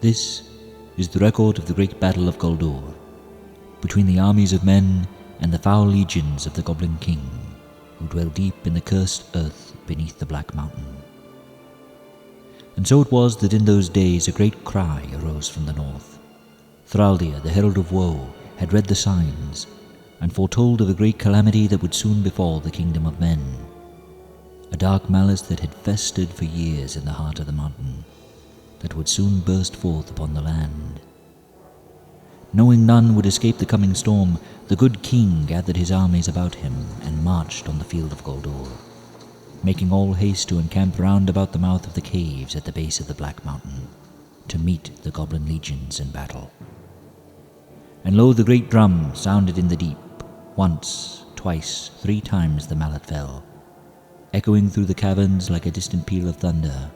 This is the record of the great Battle of Guldor, between the armies of men and the foul legions of the Goblin King, who dwell deep in the cursed earth beneath the Black Mountain. And so it was that in those days a great cry arose from the north. Thraldir, the herald of woe, had read the signs, and foretold of a great calamity that would soon befall the kingdom of men. A dark malice that had festered for years in the heart of the mountain, that would soon burst forth upon the land. Knowing none would escape the coming storm, the good king gathered his armies about him and marched on the field of Guldor, making all haste to encamp round about the mouth of the caves at the base of the Black Mountain, to meet the goblin legions in battle. And lo, the great drum sounded in the deep. Once, twice, 3 times the mallet fell, echoing through the caverns like a distant peal of thunder.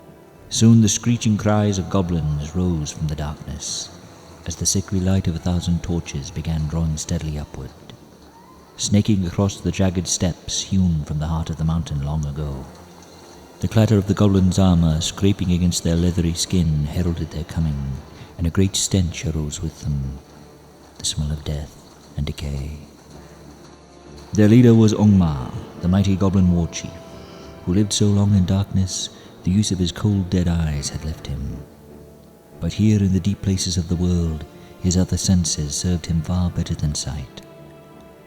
Soon the screeching cries of goblins rose from the darkness, as the sickly light of 1,000 torches began drawing steadily upward, snaking across the jagged steps hewn from the heart of the mountain long ago. The clatter of the goblins' armor scraping against their leathery skin heralded their coming, and a great stench arose with them, the smell of death and decay. Their leader was Ungmar, the mighty goblin war chief, who lived so long in darkness the use of his cold dead eyes had left him. But here in the deep places of the world his other senses served him far better than sight,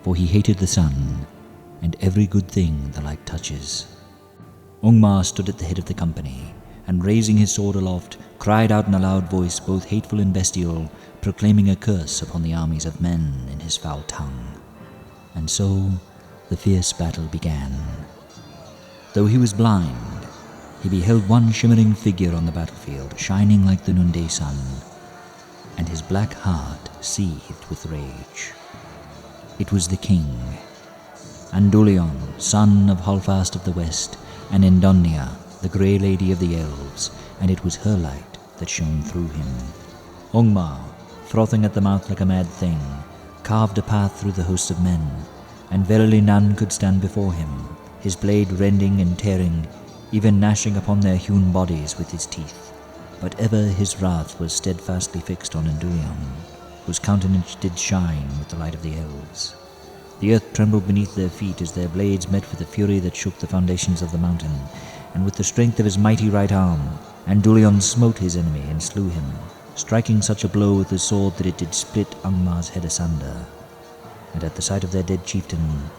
for he hated the sun and every good thing the light touches. Ungmar stood at the head of the company, and raising his sword aloft, cried out in a loud voice, both hateful and bestial, proclaiming a curse upon the armies of men in his foul tongue. And so the fierce battle began. Though he was blind, he beheld one shimmering figure on the battlefield, shining like the noonday sun, and his black heart seethed with rage. It was the king, Anduleon, son of Holdfast of the West, and Endonia, the grey lady of the elves, and it was her light that shone through him. Ungmar, frothing at the mouth like a mad thing, carved a path through the hosts of men, and verily none could stand before him, his blade rending and tearing, even gnashing upon their hewn bodies with his teeth. But ever his wrath was steadfastly fixed on Anduleon, whose countenance did shine with the light of the elves. The earth trembled beneath their feet as their blades met with the fury that shook the foundations of the mountain, and with the strength of his mighty right arm, Anduleon smote his enemy and slew him, striking such a blow with his sword that it did split Ungmar's head asunder. And at the sight of their dead chieftain,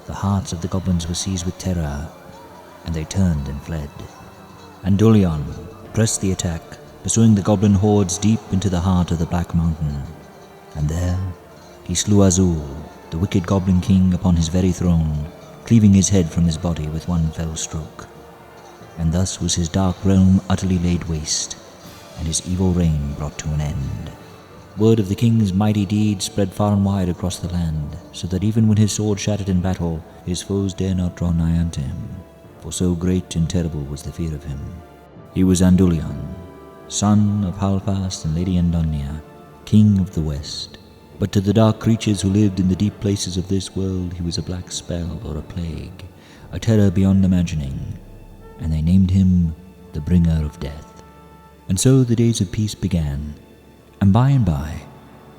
the hearts of the goblins were seized with terror, and they turned and fled. Anduleon pressed the attack, pursuing the goblin hordes deep into the heart of the Black Mountain, and there he slew Azul, the wicked Goblin King, upon his very throne, cleaving his head from his body with one fell stroke. And thus was his dark realm utterly laid waste, and his evil reign brought to an end. Word of the king's mighty deed spread far and wide across the land, so that even when his sword shattered in battle, his foes dare not draw nigh unto him, for so great and terrible was the fear of him. He was Anduleon, son of Holdfast and Lady Endonia, king of the West. But to the dark creatures who lived in the deep places of this world he was a black spell or a plague, a terror beyond imagining, and they named him the Bringer of Death. And so the days of peace began, and by,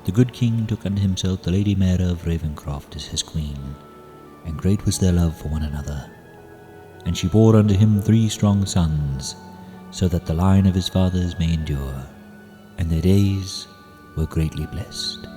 the good king took unto himself the Lady Mara of Ravencroft as his queen, and great was their love for one another. And she bore unto him 3 strong sons, so that the line of his fathers may endure, and their days were greatly blessed.